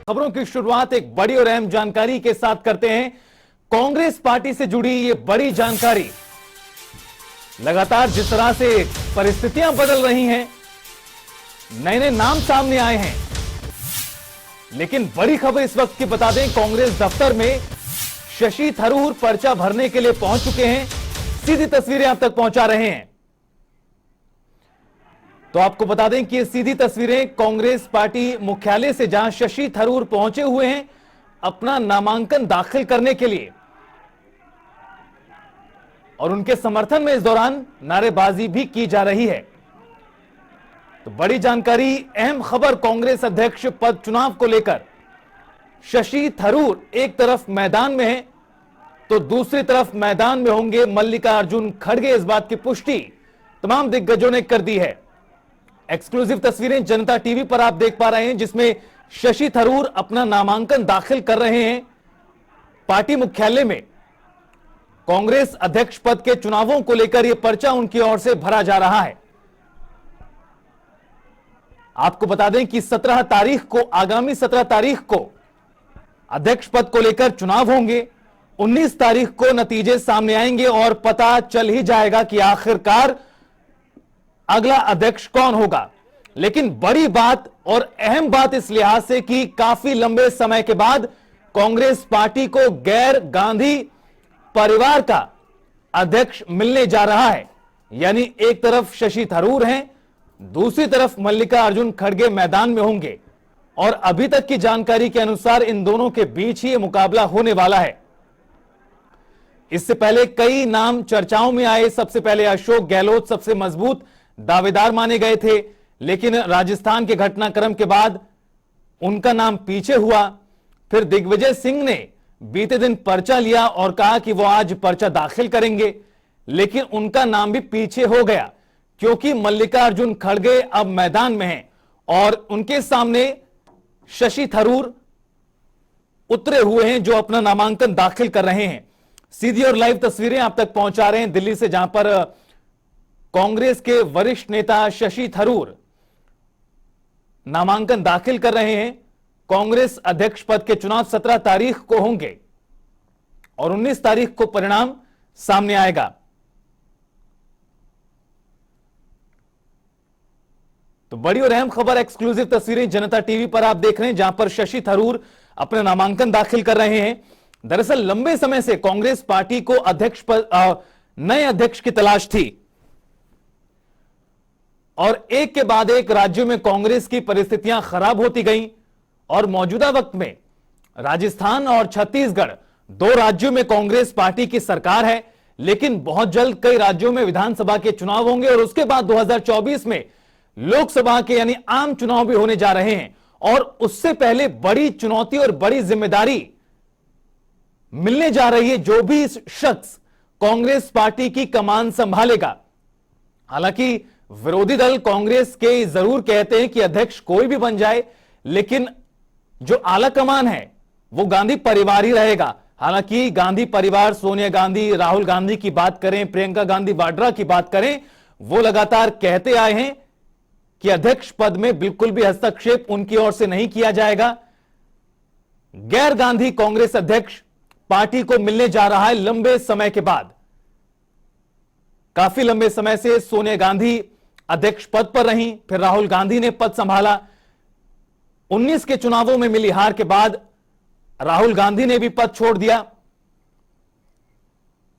खबरों की शुरुआत एक बड़ी और अहम जानकारी के साथ करते हैं। कांग्रेस पार्टी से जुड़ी ये बड़ी जानकारी। लगातार जिस तरह से परिस्थितियां बदल रही हैं, नए नए नाम सामने आए हैं, लेकिन बड़ी खबर इस वक्त की बता दें, कांग्रेस दफ्तर में शशि थरूर पर्चा भरने के लिए पहुंच चुके हैं। सीधी तस्वीरें आप तक पहुंचा रहे हैं। तो आपको बता दें कि ये सीधी तस्वीरें कांग्रेस पार्टी मुख्यालय से, जहां शशि थरूर पहुंचे हुए हैं अपना नामांकन दाखिल करने के लिए, और उनके समर्थन में इस दौरान नारेबाजी भी की जा रही है। तो बड़ी जानकारी, अहम खबर कांग्रेस अध्यक्ष पद चुनाव को लेकर। शशि थरूर एक तरफ मैदान में है तो दूसरी तरफ मैदान में होंगे मल्लिकार्जुन खड़गे, इस बात की पुष्टि तमाम दिग्गजों ने कर दी है। एक्सक्लूसिव तस्वीरें जनता टीवी पर आप देख पा रहे हैं, जिसमें शशि थरूर अपना नामांकन दाखिल कर रहे हैं। पार्टी मुख्यालय में कांग्रेस अध्यक्ष पद के चुनावों को लेकर यह पर्चा उनकी ओर से भरा जा रहा है। आपको बता दें कि 17 तारीख को, आगामी 17 तारीख को अध्यक्ष पद को लेकर चुनाव होंगे। 19 तारीख को नतीजे सामने आएंगे और पता चल ही जाएगा कि आखिरकार अगला अध्यक्ष कौन होगा। लेकिन बड़ी बात और अहम बात इस लिहाज से कि काफी लंबे समय के बाद कांग्रेस पार्टी को गैर गांधी परिवार का अध्यक्ष मिलने जा रहा है। यानी एक तरफ शशि थरूर हैं, दूसरी तरफ मल्लिकार्जुन खड़गे मैदान में होंगे, और अभी तक की जानकारी के अनुसार इन दोनों के बीच ही यह मुकाबला होने वाला है। इससे पहले कई नाम चर्चाओं में आए। सबसे पहले अशोक गहलोत सबसे मजबूत दावेदार माने गए थे, लेकिन राजस्थान के घटनाक्रम के बाद उनका नाम पीछे हुआ। फिर दिग्विजय सिंह ने बीते दिन पर्चा लिया और कहा कि वो आज पर्चा दाखिल करेंगे, लेकिन उनका नाम भी पीछे हो गया क्योंकि मल्लिकार्जुन खड़गे अब मैदान में हैं और उनके सामने शशि थरूर उतरे हुए हैं जो अपना नामांकन दाखिल कर रहे हैं। सीधी और लाइव तस्वीरें आप तक पहुंचा रहे हैं दिल्ली से, जहां पर कांग्रेस के वरिष्ठ नेता शशि थरूर नामांकन दाखिल कर रहे हैं। कांग्रेस अध्यक्ष पद के चुनाव 17 तारीख को होंगे और 19 तारीख को परिणाम सामने आएगा। तो बड़ी और अहम खबर, एक्सक्लूसिव तस्वीरें जनता टीवी पर आप देख रहे हैं, जहां पर शशि थरूर अपना नामांकन दाखिल कर रहे हैं। दरअसल लंबे समय से कांग्रेस पार्टी को अध्यक्ष पद, नए अध्यक्ष की तलाश थी और एक के बाद एक राज्यों में कांग्रेस की परिस्थितियां खराब होती गईं और मौजूदा वक्त में राजस्थान और छत्तीसगढ़, 2 राज्यों में कांग्रेस पार्टी की सरकार है, लेकिन बहुत जल्द कई राज्यों में विधानसभा के चुनाव होंगे और उसके बाद 2024 में लोकसभा के यानी आम चुनाव भी होने जा रहे हैं। और उससे पहले बड़ी चुनौती और बड़ी जिम्मेदारी मिलने जा रही है जो भी शख्स कांग्रेस पार्टी की कमान संभालेगा। हालांकि विरोधी दल कांग्रेस के जरूर कहते हैं कि अध्यक्ष कोई भी बन जाए, लेकिन जो आला कमान है वो गांधी परिवार ही रहेगा। हालांकि गांधी परिवार, सोनिया गांधी, राहुल गांधी की बात करें, प्रियंका गांधी वाड्रा की बात करें, वो लगातार कहते आए हैं कि अध्यक्ष पद में बिल्कुल भी हस्तक्षेप उनकी ओर से नहीं किया जाएगा। गैर गांधी कांग्रेस अध्यक्ष पार्टी को मिलने जा रहा है लंबे समय के बाद। काफी लंबे समय से सोनिया गांधी अध्यक्ष पद पर रहीं, फिर राहुल गांधी ने पद संभाला। 19 के चुनावों में मिली हार के बाद राहुल गांधी ने भी पद छोड़ दिया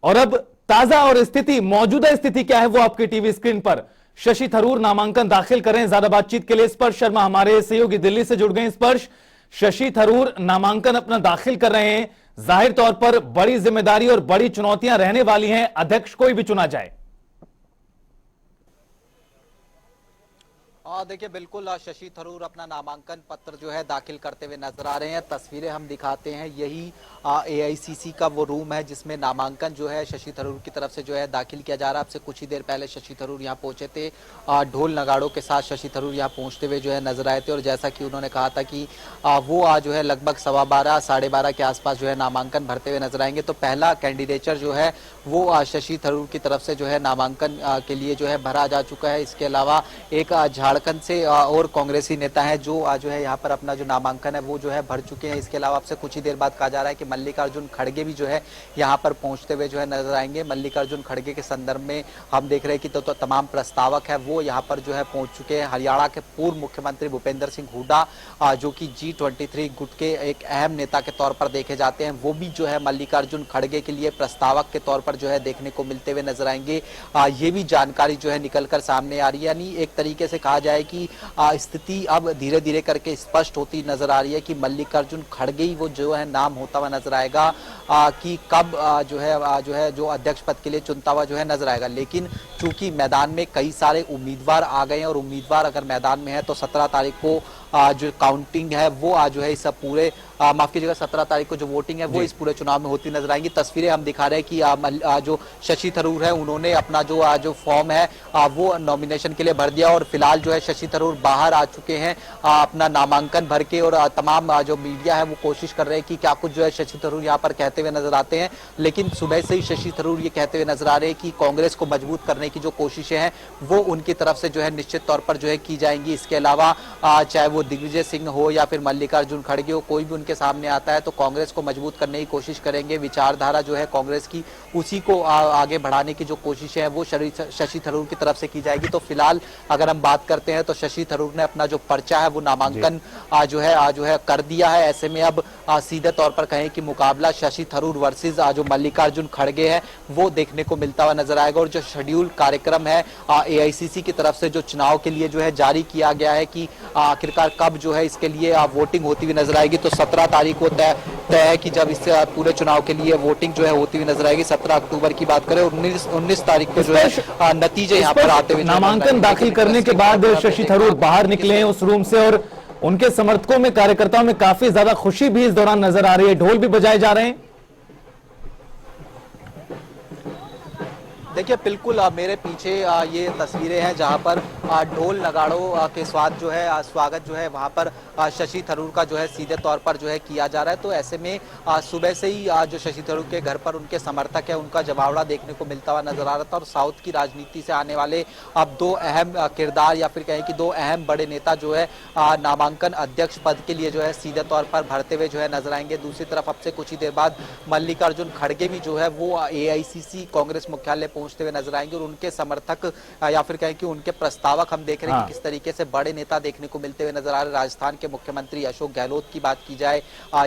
और अब ताजा और स्थिति, मौजूदा स्थिति क्या है वो आपके टीवी स्क्रीन पर। शशि थरूर नामांकन दाखिल कर रहे हैं। ज्यादा बातचीत के लिए स्पर्श शर्मा हमारे सहयोगी दिल्ली से जुड़ गए। स्पर्श, शशि थरूर नामांकन अपना दाखिल कर रहे हैं, जाहिर तौर पर बड़ी जिम्मेदारी और बड़ी चुनौतियां रहने वाली हैं, अध्यक्ष कोई भी चुना जाए। देखिए बिल्कुल शशि थरूर अपना नामांकन पत्र जो है दाखिल करते हुए नजर आ रहे हैं। तस्वीरें हम दिखाते हैं, यही एआईसीसी का वो रूम है जिसमें नामांकन जो है शशि थरूर की तरफ से जो है दाखिल किया जा रहा है। अब से कुछ ही देर पहले शशि थरूर यहाँ पहुंचे थे, ढोल नगाड़ों के साथ शशि थरूर यहाँ पहुंचते हुए जो है नजर आए थे और जैसा कि उन्होंने कहा था कि वो आज जो है लगभग 12:15 साढ़े 12 के आसपास जो है नामांकन भरते हुए नजर आएंगे। तो पहला कैंडिडेचर जो है वो शशि थरूर की तरफ से जो है नामांकन के लिए जो है भरा जा चुका है। इसके अलावा एक झाड़ झारखंड से और कांग्रेसी नेता हैं जो जो है यहाँ पर अपना जो नामांकन है वो जो है भर चुके हैं। इसके अलावा आपसे कुछ ही देर बाद कहा जा रहा है कि मल्लिकार्जुन खड़गे भी जो है यहाँ पर पहुंचते हुए जो है नजर आएंगे। मल्लिकार्जुन खड़गे के संदर्भ में हम देख रहे हैं कि तो तमाम प्रस्तावक है वो यहाँ पर जो है पहुंच चुके हैं। हरियाणा के पूर्व मुख्यमंत्री भूपेंद्र सिंह हुड्डा जो कि G23 गुट के एक अहम नेता के तौर पर देखे जाते हैं, वो भी जो है मल्लिकार्जुन खड़गे के लिए प्रस्तावक के तौर पर जो है देखने को मिलते हुए नजर आएंगे। ये भी जानकारी जो है निकलकर सामने आ रही है। यानी एक तरीके से कहा जाए कि स्थिति अब धीरे धीरे करके स्पष्ट होती नजर आ रही है कि मल्लिकार्जुन खड़गे ही वो जो है नाम होता हुआ नजर आएगा कि कब जो अध्यक्ष पद के लिए चुनता हुआ जो है नजर आएगा। लेकिन चूंकि मैदान में कई सारे उम्मीदवार आ गए हैं और उम्मीदवार अगर मैदान में है तो 17 तारीख को जो काउंटिंग है वो जो है इस पूरे माफ कीजिएगा 17 तारीख को जो वोटिंग है वो इस पूरे चुनाव में होती नजर आएंगी। तस्वीरें हम दिखा रहे हैं कि जो शशि थरूर है उन्होंने अपना जो फॉर्म है वो नॉमिनेशन के लिए भर दिया और फिलहाल जो है शशि थरूर बाहर आ चुके हैं अपना नामांकन भर के। और तमाम जो मीडिया है वो कोशिश कर रहे हैं कि क्या कुछ जो है शशि थरूर यहाँ पर कहते हुए नजर आते हैं। लेकिन सुबह से ही शशि थरूर ये कहते हुए नजर आ रहे हैं कि कांग्रेस को मजबूत करने की जो कोशिशें हैं वो उनकी तरफ से जो है निश्चित तौर पर जो है की जाएंगी। इसके अलावा चाहे वो दिग्विजय सिंह हो या फिर मल्लिकार्जुन खड़गे हो, कोई भी उनके सामने आता है तो कांग्रेस को मजबूत करने की कोशिश करेंगे। विचारधारा जो है कांग्रेस की उसी को आगे बढ़ाने की जो कोशिशें हैं वो शशि थरूर की तरफ से की जाएगी। तो फिलहाल अगर हम बात करते हैं तो शशि थरूर ने अपना जो पर्चा है वो नामांकन जो है कर दिया है। ऐसे में अब सीधे तौर पर कहें कि मुकाबला शशि थरूर वर्सेस जो मल्लिकार्जुन खड़गे है वो देखने को मिलता हुआ नजर आएगा। और जो शेड्यूल कार्यक्रम है AICC की तरफ से जो चुनाव के लिए जो है जारी किया गया है कि आखिरकार कब जो है इसके लिए वोटिंग होती हुई नजर आएगी, तो 17 तारीख को तय है कि जब इस पूरे चुनाव के लिए वोटिंग जो है होती हुई नजर आएगी। 17 अक्टूबर की बात करें, 19 तारीख को जो है नतीजे यहाँ पर आते हुए नामांकन दाखिल करने के बाद शशि थरूर बाहर निकले हैं उस रूम से और उनके समर्थकों में कार्यकर्ताओं में काफी ज्यादा खुशी भी इस दौरान नजर आ रही है। ढोल भी बजाए जा रहे हैं। देखिए बिल्कुल मेरे पीछे ये तस्वीरें हैं जहां पर ढोल नगाड़ों के स्वाद जो है स्वागत जो है वहां पर शशि थरूर का जो है सीधे तौर पर जो है किया जा रहा है। तो ऐसे में सुबह से ही जो शशि थरूर के घर पर उनके समर्थक है उनका जमावड़ा देखने को मिलता हुआ नजर आ रहा था। और साउथ की राजनीति से आने वाले अब दो अहम किरदार या फिर कहें कि दो अहम बड़े नेता जो है नामांकन अध्यक्ष पद के लिए जो है सीधे तौर पर भरते हुए जो है नजर आएंगे। दूसरी तरफ अब से कुछ ही देर बाद मल्लिकार्जुन खड़गे भी जो है वो AICC कांग्रेस मुख्यालय पहुंचते हुए नजर आएंगे। और उनके समर्थक या फिर कहें कि उनके प्रस्तावक हम देख रहे हैं कि किस तरीके से बड़े नेता देखने को मिलते हुए नजर आ रहे हैं। राजस्थान के मुख्यमंत्री अशोक गहलोत की बात की जाए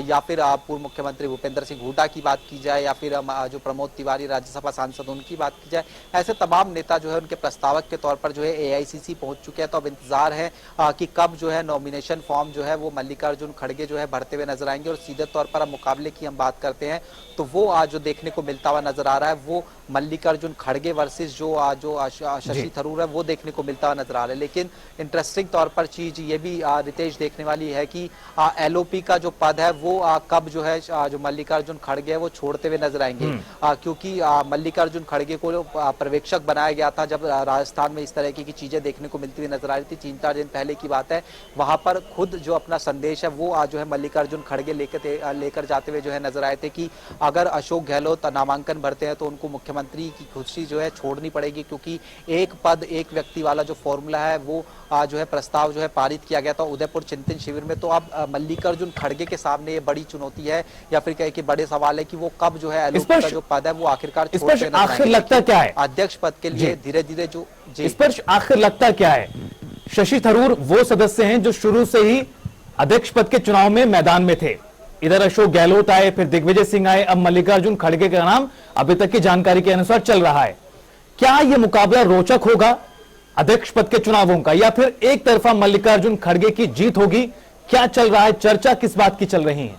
या फिर पूर्व मुख्यमंत्री भूपेंद्र सिंह हुड्डा की बात की जाए या फिर जो प्रमोद तिवारी राज्यसभा सांसद उनकी बात की जाए, ऐसे तमाम नेता जो है उनके प्रस्तावक के तौर पर जो है AICC पहुंच चुके हैं। तो अब इंतजार है कि कब जो है नॉमिनेशन फॉर्म जो है वो मल्लिकार्जुन खड़गे जो है भरते हुए नजर आएंगे। और सीधे तौर पर अब मुकाबले की हम बात करते हैं तो वो जो देखने को मिलता हुआ नजर आ रहा है वो मल्लिकार्जुन खड़गे वर्सेस जो शशि थरूर है वो देखने को मिलता हुआ नजर आ रहा है। लेकिन इंटरेस्टिंग तौर पर चीज ये भी रितेश देखने वाली है कि LOP का जो पद है वो कब जो है जो मल्लिकार्जुन खड़गे है वो छोड़ते हुए नजर आएंगे। क्योंकि मल्लिकार्जुन खड़गे को पर्यवेक्षक बनाया गया था जब राजस्थान में इस तरह की चीजें देखने को मिलती हुई नजर आ रही थी। 3-4 दिन पहले की बात है, वहां पर खुद जो अपना संदेश है वो जो है मल्लिकार्जुन खड़गे लेकर जाते हुए जो है नजर आए थे कि अगर अशोक गहलोत नामांकन भरते हैं तो उनको मुख्यमंत्री की कुर्सी जो है छोड़नी पड़ेगी। क्योंकि एक पद एक व्यक्ति वाला जो फॉर्मूला है वो जो है प्रस्ताव जो है पारित किया गया था उदयपुर चिंतन शिविर में। तो अब मल्लिकार्जुन खड़गे के सामने ये बड़ी चुनौती है या फिर कहे कि बड़े सवाल है कि वो कब जो है LOP का जो पद है वो आखिरकार आखिर लगता क्या है अध्यक्ष पद के लिए धीरे धीरे जो स्पर्श आखिर लगता क्या है? शशि थरूर वो सदस्य हैं जो शुरू से ही अध्यक्ष पद के चुनाव में मैदान में थे। इधर अशोक गहलोत आए, फिर दिग्विजय सिंह आए, अब मल्लिकार्जुन खड़गे का नाम अभी तक की जानकारी के अनुसार चल रहा है। क्या यह मुकाबला रोचक होगा अध्यक्ष पद के चुनावों का या फिर एक तरफा मल्लिकार्जुन खड़गे की जीत होगी? क्या चल रहा है, चर्चा किस बात की चल रही है?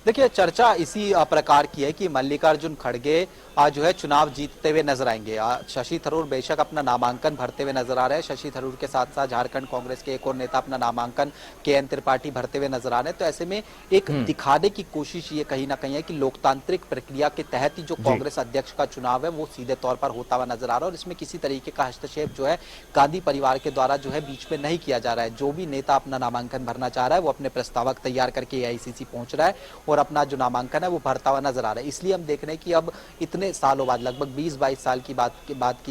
देखिए चर्चा इसी प्रकार की है कि मल्लिकार्जुन खड़गे जो है चुनाव जीतते हुए नजर आएंगे। शशि थरूर बेशक अपना नामांकन भरते हुए नजर आ रहे हैं। शशि थरूर के साथ साथ झारखंड कांग्रेस के एक और नेता अपना नामांकन KN त्रिपाठी भरते हुए नजर आ रहे हैं। तो ऐसे में एक दिखाने की कोशिश ये कहीं ना कहीं है कि लोकतांत्रिक प्रक्रिया के तहत ही जो कांग्रेस अध्यक्ष का चुनाव है वो सीधे तौर पर होता हुआ नजर आ रहा है। और इसमें किसी तरीके का हस्तक्षेप जो है गांधी परिवार के द्वारा जो है बीच में नहीं किया जा रहा है। जो भी नेता अपना नामांकन भरना चाह रहा है वो अपने प्रस्तावक तैयार करके AICC पहुंच रहा है और अपना जो नामांकन है वो भरता हुआ नजर आ रहा है। इसलिए हम देख रहे हैं कि अब इतने कितने सालों बाद, लगभग 20-22 साल की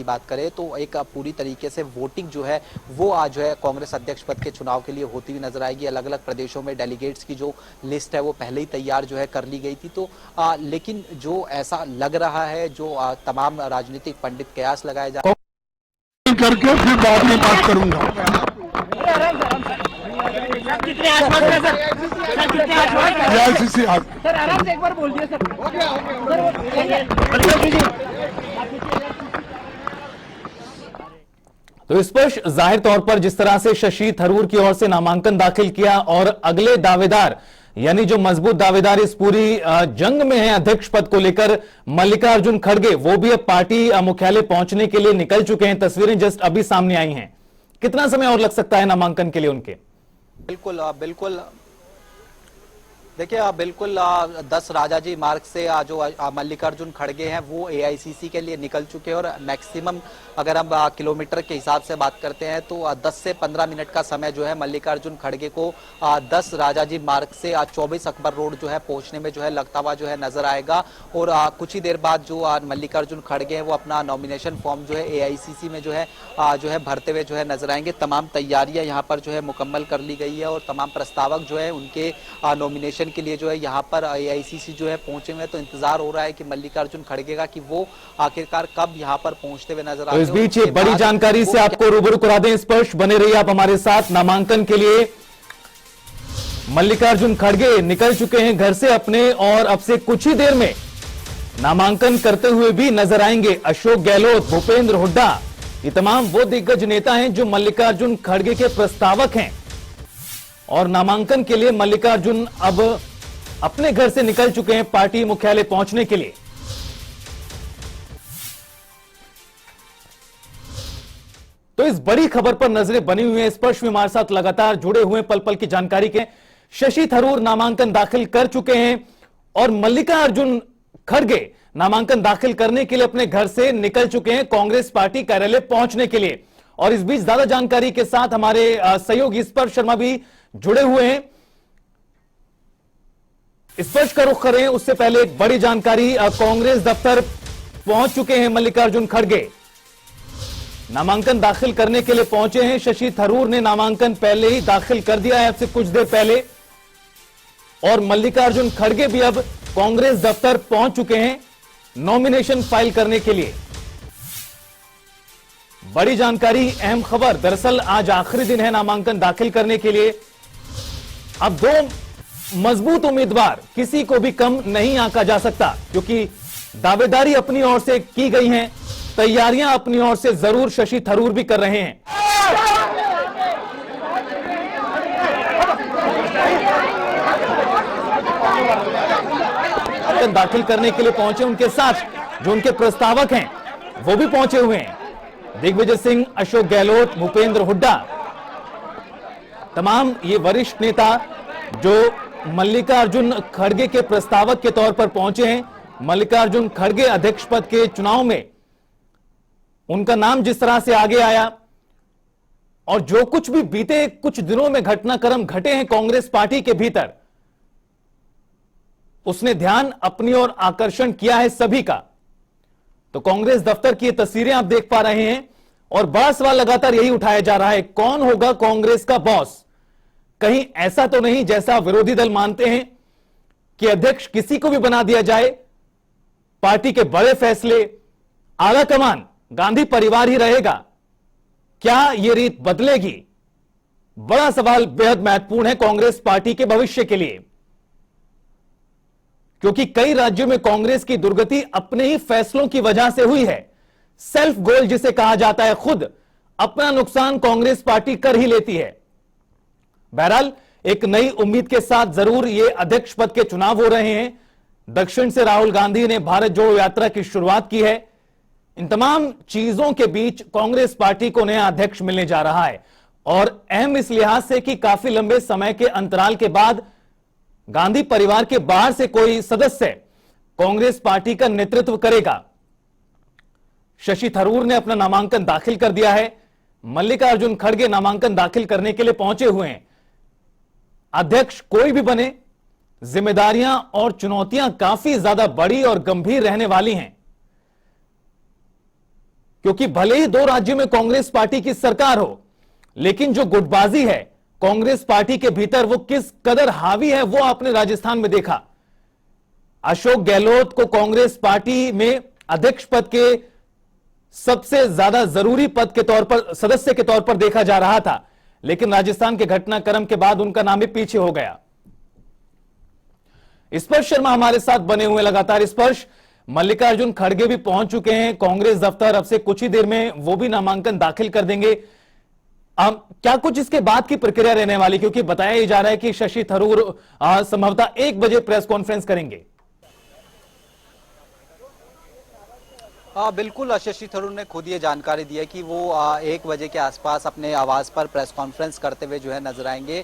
बात करें तो एक पूरी तरीके से वोटिंग जो है वो आज जो है कांग्रेस अध्यक्ष पद के चुनाव के लिए होती हुई नजर आएगी। अलग अलग प्रदेशों में डेलीगेट्स की जो लिस्ट है वो पहले ही तैयार जो है कर ली गई थी। तो लेकिन जो ऐसा लग रहा है, जो तमाम राजनीतिक पंडित कयास लगाए जा करके फिर बाद में बात करूंगा। कितने आसपास है सर? सर कितने आसपास है? एआईसीसी सर आराम से एक बार बोल दिए सर। तो स्पष्ट जाहिर तौर पर जिस तरह से शशि थरूर की ओर से नामांकन दाखिल किया और अगले दावेदार यानी जो मजबूत दावेदार इस पूरी जंग में है अध्यक्ष पद को लेकर मल्लिकार्जुन खड़गे, वो भी अब पार्टी मुख्यालय पहुंचने के लिए निकल चुके हैं। तस्वीरें जस्ट अभी सामने आई हैं। कितना समय और लग सकता है नामांकन के लिए उनके? बिल्कुल देखिए, बिल्कुल 10 राजाजी मार्ग से जो मल्लिकार्जुन खड़गे हैं वो एआईसीसी के लिए निकल चुके हैं और मैक्सिमम अगर हम किलोमीटर के हिसाब से बात करते हैं तो 10 से 15 मिनट का समय जो है मल्लिकार्जुन खड़गे को 10 राजाजी मार्ग से 24 अकबर रोड जो है पहुंचने में जो है लगता हुआ जो है नजर आएगा। और कुछ ही देर बाद जो मल्लिकार्जुन खड़गे हैं वो अपना नॉमिनेशन फॉर्म जो है एआईसीसी में जो है भरते हुए जो है नजर आएंगे। तमाम तैयारियां यहाँ पर जो है मुकम्मल कर ली गई है और तमाम प्रस्तावक जो है उनके नॉमिनेशन के लिए जो है यहाँ पर एआईसीसी जो है पहुंचे हुए। तो इंतजार हो रहा है कि मल्लिकार्जुन खड़गे का कि वो आखिरकार कब यहाँ पर पहुंचते हुए नजर आते हैं। इस बीच एक बड़ी जानकारी से आपको रूबरू करा दें, स्पर्श बने रहिए आप हमारे साथ। नामांकन के लिए मल्लिकार्जुन खड़गे निकल चुके हैं घर से अपने और अब से कुछ ही देर में नामांकन करते हुए भी नजर आएंगे। अशोक गहलोत, भूपेंद्र हुड्डा, ये तमाम वो दिग्गज नेता हैं जो मल्लिकार्जुन खड़गे के प्रस्तावक हैं और नामांकन के लिए मल्लिकार्जुन अब अपने घर से निकल चुके हैं पार्टी मुख्यालय पहुंचने के लिए। तो इस बड़ी खबर पर नजरें बनी हुई हैं। स्पर्श में हमारे साथ लगातार जुड़े हुए पल पल की जानकारी के शशि थरूर नामांकन दाखिल कर चुके हैं और मल्लिकार्जुन खड़गे नामांकन दाखिल करने के लिए अपने घर से निकल चुके हैं कांग्रेस पार्टी कार्यालय पहुंचने के लिए। और इस बीच ज्यादा जानकारी के साथ हमारे सहयोगी स्पर्श शर्मा भी जुड़े हुए हैं। स्पर्श का रुख करें उससे पहले एक बड़ी जानकारी, कांग्रेस दफ्तर पहुंच चुके हैं मल्लिकार्जुन खड़गे, नामांकन दाखिल करने के लिए पहुंचे हैं। शशि थरूर ने नामांकन पहले ही दाखिल कर दिया है अब से कुछ देर पहले और मल्लिकार्जुन खड़गे भी अब कांग्रेस दफ्तर पहुंच चुके हैं नॉमिनेशन फाइल करने के लिए। बड़ी जानकारी, अहम खबर, दरअसल आज आखिरी दिन है नामांकन दाखिल करने के लिए। अब दो मजबूत उम्मीदवार, किसी को भी कम नहीं आंका जा सकता क्योंकि दावेदारी अपनी ओर से की गई है, तैयारियां अपनी ओर से जरूर शशि थरूर भी कर रहे हैं। दाखिल करने के लिए पहुंचे, उनके साथ जो उनके प्रस्तावक हैं वो भी पहुंचे हुए हैं। दिग्विजय सिंह, अशोक गहलोत, भूपेंद्र हुड्डा, तमाम ये वरिष्ठ नेता जो मल्लिकार्जुन खड़गे के प्रस्तावक के तौर पर पहुंचे हैं। मल्लिकार्जुन खड़गे अध्यक्ष पद के चुनाव में उनका नाम जिस तरह से आगे आया और जो कुछ भी बीते कुछ दिनों में घटनाक्रम घटे हैं कांग्रेस पार्टी के भीतर, उसने ध्यान अपनी ओर आकर्षण किया है सभी का। तो कांग्रेस दफ्तर की ये तस्वीरें आप देख पा रहे हैं और बड़ा सवाल लगातार यही उठाया जा रहा है, कौन होगा कांग्रेस का बॉस? कहीं ऐसा तो नहीं जैसा विरोधी दल मानते हैं कि अध्यक्ष किसी को भी बना दिया जाए, पार्टी के बड़े फैसले आला कमान गांधी परिवार ही रहेगा? क्या यह रीत बदलेगी? बड़ा सवाल बेहद महत्वपूर्ण है कांग्रेस पार्टी के भविष्य के लिए, क्योंकि कई राज्यों में कांग्रेस की दुर्गति अपने ही फैसलों की वजह से हुई है। सेल्फ गोल जिसे कहा जाता है, खुद अपना नुकसान कांग्रेस पार्टी कर ही लेती है। बहरहाल एक नई उम्मीद के साथ जरूर ये अध्यक्ष पद के चुनाव हो रहे हैं। दक्षिण से राहुल गांधी ने भारत जोड़ो यात्रा की शुरुआत की है। इन तमाम चीजों के बीच कांग्रेस पार्टी को नया अध्यक्ष मिलने जा रहा है और अहम इस लिहाज से कि काफी लंबे समय के अंतराल के बाद गांधी परिवार के बाहर से कोई सदस्य कांग्रेस पार्टी का नेतृत्व करेगा। शशि थरूर ने अपना नामांकन दाखिल कर दिया है। मल्लिकार्जुन खड़गे नामांकन दाखिल करने के लिए पहुंचे हुए हैं। अध्यक्ष कोई भी बने, जिम्मेदारियां और चुनौतियां काफी ज्यादा बड़ी और गंभीर रहने वाली हैं। क्योंकि भले ही 2 राज्यों में कांग्रेस पार्टी की सरकार हो, लेकिन जो गुटबाजी है कांग्रेस पार्टी के भीतर वो किस कदर हावी है वो आपने राजस्थान में देखा। अशोक गहलोत को कांग्रेस पार्टी में अध्यक्ष पद के सबसे ज्यादा जरूरी पद के तौर पर, सदस्य के तौर पर देखा जा रहा था, लेकिन राजस्थान के घटनाक्रम के बाद उनका नाम ही पीछे हो गया। स्पर्श शर्मा हमारे साथ बने हुए लगातार। स्पर्श, मल्लिकार्जुन खड़गे भी पहुंच चुके हैं कांग्रेस दफ्तर, अब से कुछ ही देर में वो भी नामांकन दाखिल कर देंगे। क्या कुछ इसके बाद की प्रक्रिया रहने वाली, क्योंकि बताया ही जा रहा है कि शशि थरूर संभवतः 1 बजे प्रेस कॉन्फ्रेंस करेंगे। बिल्कुल, शशि थरूर ने खुद ये जानकारी दी है कि वो 1 बजे के आसपास अपने आवास पर प्रेस कॉन्फ्रेंस करते हुए जो है नजर आएंगे।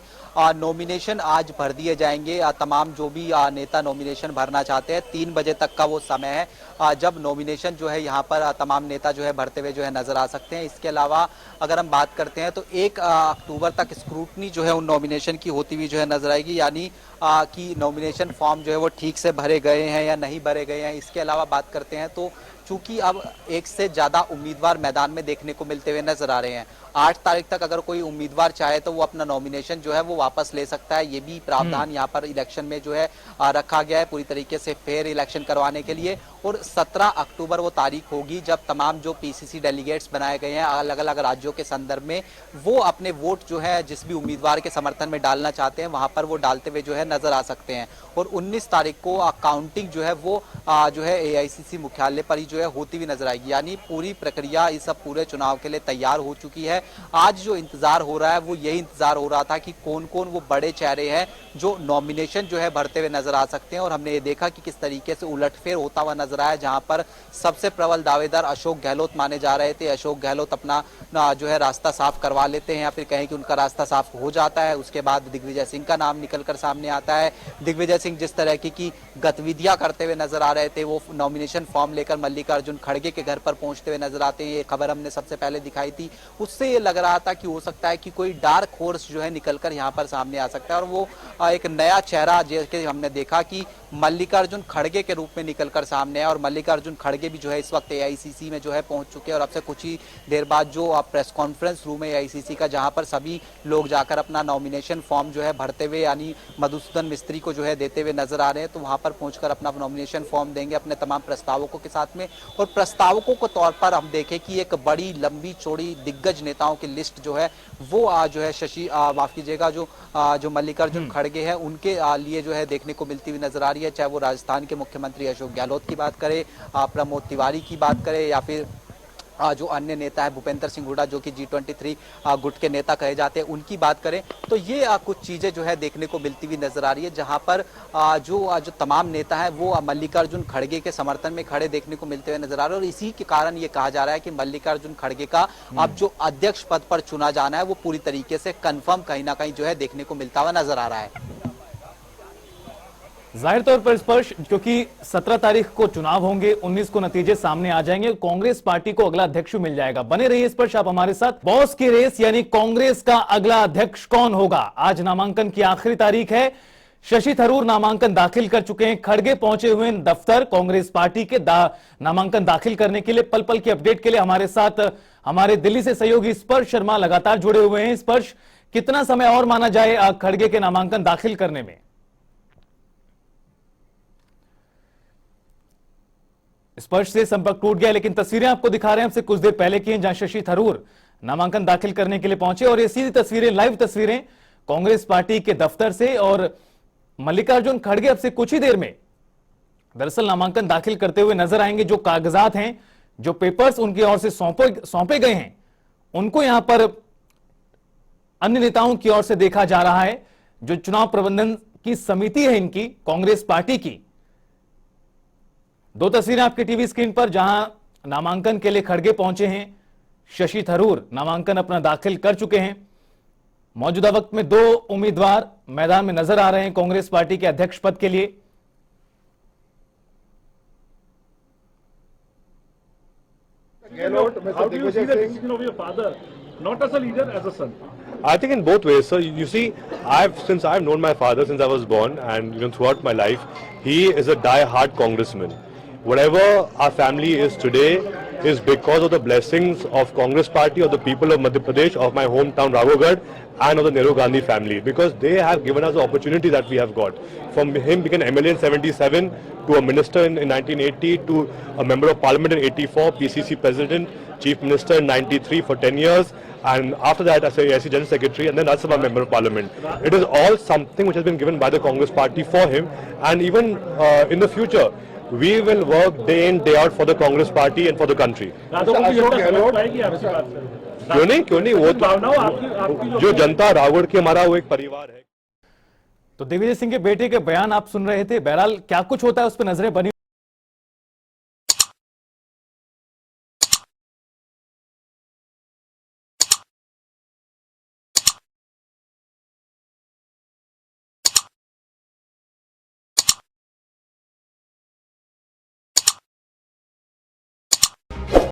नॉमिनेशन आज भर दिए जाएंगे। तमाम जो भी नेता नॉमिनेशन भरना चाहते हैं, 3 बजे तक का वो समय है जब नॉमिनेशन जो है यहाँ पर तमाम नेता जो है भरते हुए जो है नजर आ सकते हैं। इसके अलावा अगर हम बात करते हैं तो 1 अक्टूबर तक स्क्रूटनी जो है उन नॉमिनेशन की होती हुई जो है नजर आएगी, यानी कि नॉमिनेशन फॉर्म जो है वो ठीक से भरे गए हैं या नहीं भरे गए हैं। इसके अलावा बात करते हैं तो चूंकि अब 1 से ज्यादा उम्मीदवार मैदान में देखने को मिलते हुए नजर आ रहे हैं, 8 तारीख तक अगर कोई उम्मीदवार चाहे तो वो अपना नॉमिनेशन जो है वो वापस ले सकता है। ये भी प्रावधान यहाँ पर इलेक्शन में जो है रखा गया है पूरी तरीके से फेयर इलेक्शन करवाने के लिए। और 17 अक्टूबर वो तारीख होगी जब तमाम जो पीसीसी डेलीगेट्स बनाए गए हैं अलग अलग राज्यों के संदर्भ में, वो अपने वोट जो है जिस भी उम्मीदवार के समर्थन में डालना चाहते हैं वहां पर वो डालते हुए जो है नजर आ सकते हैं। और 19 तारीख को काउंटिंग जो है वो जो है एआईसीसी मुख्यालय पर ही जो है होती हुई नजर आएगी, यानी पूरी प्रक्रिया इस पूरे चुनाव के लिए तैयार हो चुकी है। आज जो इंतजार हो रहा है वो यही इंतजार हो रहा था कि कौन कौन वो बड़े चेहरे हैं जो नॉमिनेशन जो है भरते हुए नजर आ सकते हैं। और हमने ये देखा कि किस तरीके से उलटफेर होता हुआ नजर आया, जहां पर सबसे प्रबल दावेदार अशोक गहलोत माने जा रहे थे। अशोक गहलोत अपना जो है रास्ता साफ करवा लेते हैं या फिर कहें कि उनका रास्ता साफ हो जाता है। उसके बाद दिग्विजय सिंह का नाम निकलकर सामने आता है। दिग्विजय सिंह जिस तरह की गतिविधियां करते हुए नजर आ रहे थे, वो नॉमिनेशन फॉर्म लेकर मल्लिकार्जुन खड़गे के घर पर पहुंचते हुए नजर आते हैं। ये खबर हमने सबसे पहले दिखाई थी, उससे ये लग रहा था कि हो सकता है कि कोई डार्क हॉर्स जो है निकलकर यहाँ पर सामने आ सकता है। और वो एक नया चेहरा जैसे हमने देखा कि मल्लिकार्जुन खड़गे के रूप में निकलकर सामने है। और मल्लिकार्जुन खड़गे भी जो है इस वक्त एआईसीसी में जो है पहुंच चुके हैं। और अब से कुछ ही देर बाद जो प्रेस कॉन्फ्रेंस रूम है एआईसीसी का, जहां पर सभी लोग जाकर अपना नॉमिनेशन फॉर्म जो है भरते हुए, यानी मधुसूदन मिस्त्री को जो है देते हुए नजर आ रहे हैं, तो वहां पर पहुंचकर अपना नॉमिनेशन फॉर्म देंगे अपने तमाम प्रस्तावकों के साथ में। और प्रस्तावकों के तौर पर हम देखें कि एक बड़ी लंबी चौड़ी दिग्गज नेताओं की लिस्ट जो है वो जो है शशि माफ कीजिएगा जो मल्लिकार्जुन खड़गे हैं उनके लिए जो है देखने को मिलती हुई नजर आ रही है। चाहे वो राजस्थान के मुख्यमंत्री अशोक गहलोत की बात करें, प्रमोद तिवारी की बात करें, या फिर जो अन्य नेता है भूपेंद्र सिंह हुड्डा जो कि G23 गुट के नेता कहे जाते हैं, उनकी बात करें तो ये कुछ चीजें जो है देखने को मिलती हुई नजर आ रही है, जहां पर जो तमाम नेता है वो मल्लिकार्जुन खड़गे के समर्थन में खड़े देखने को मिलते हुए नजर आ रहे हैं। और इसी के कारण ये कहा जा रहा है कि मल्लिकार्जुन खड़गे का अब जो अध्यक्ष पद पर चुना जाना है वो पूरी तरीके से कन्फर्म कहीं ना कहीं जो है देखने को मिलता हुआ नजर आ रहा है। जाहिर तौर पर स्पर्श, क्योंकि 17 तारीख को चुनाव होंगे, 19 को नतीजे सामने आ जाएंगे, कांग्रेस पार्टी को अगला अध्यक्ष मिल जाएगा। बने रहिए स्पर्श आप हमारे साथ। बॉस की रेस यानी कांग्रेस का अगला अध्यक्ष कौन होगा? आज नामांकन की आखिरी तारीख है। शशि थरूर नामांकन दाखिल कर चुके हैं, खड़गे पहुंचे हुए दफ्तर कांग्रेस पार्टी के नामांकन दाखिल करने के लिए। पल पल की अपडेट के लिए हमारे साथ हमारे दिल्ली से सहयोगी स्पर्श शर्मा लगातार जुड़े हुए हैं। स्पर्श, कितना समय और माना जाए खड़गे के नामांकन दाखिल करने में? स्पर्श से संपर्क टूट गया, लेकिन तस्वीरें आपको दिखा रहे हैं हमसे कुछ देर पहले की हैं, जहां शशि थरूर नामांकन दाखिल करने के लिए पहुंचे। और ये सीधी तस्वीरें, लाइव तस्वीरें कांग्रेस पार्टी के दफ्तर से। और मल्लिकार्जुन खड़गे अब से कुछ ही देर में दरअसल नामांकन दाखिल करते हुए नजर आएंगे। जो कागजात हैं, जो पेपर्स उनकी ओर से सौंपे गए हैं, उनको यहां पर अन्य नेताओं की ओर से देखा जा रहा है। जो चुनाव प्रबंधन की समिति है इनकी, कांग्रेस पार्टी की, 2 तस्वीरें आपके टीवी स्क्रीन पर, जहां नामांकन के लिए खड़गे पहुंचे हैं। शशि थरूर नामांकन अपना दाखिल कर चुके हैं। मौजूदा वक्त में 2 उम्मीदवार मैदान में नजर आ रहे हैं कांग्रेस पार्टी के अध्यक्ष पद के लिए। How do you see the decision of your father, not as a leader, as a son? I think in both ways. So you see, since I've known my father since I was born, and throughout my life, he is a die-hard congressman. Whatever our family is today, is because of the blessings of Congress party, of the people of Madhya Pradesh, of my hometown Rawagad, and of the Nehru Gandhi family, because they have given us the opportunity that we have got. From him being an MLA in 77 to a minister in 1980 to a member of parliament in 84, PCC president, chief minister in 93 for 10 years, and after that as a AIC general secretary, and then Rajya Sabha member of parliament. It is all something which has been given by the Congress party for him, and even in the future we will work day in day out for the Congress party and for the country. Raghav की जनता समझ पाएगी आपकी बात से? क्यों नहीं वो भावनाओं आपकी जो जनता रावण की हमारा वो एक परिवार है। तो दिग्विजय सिंह के बेटे के बयान आप सुन रहे थे। बहरहाल क्या कुछ होता है उस पर नजरें बनी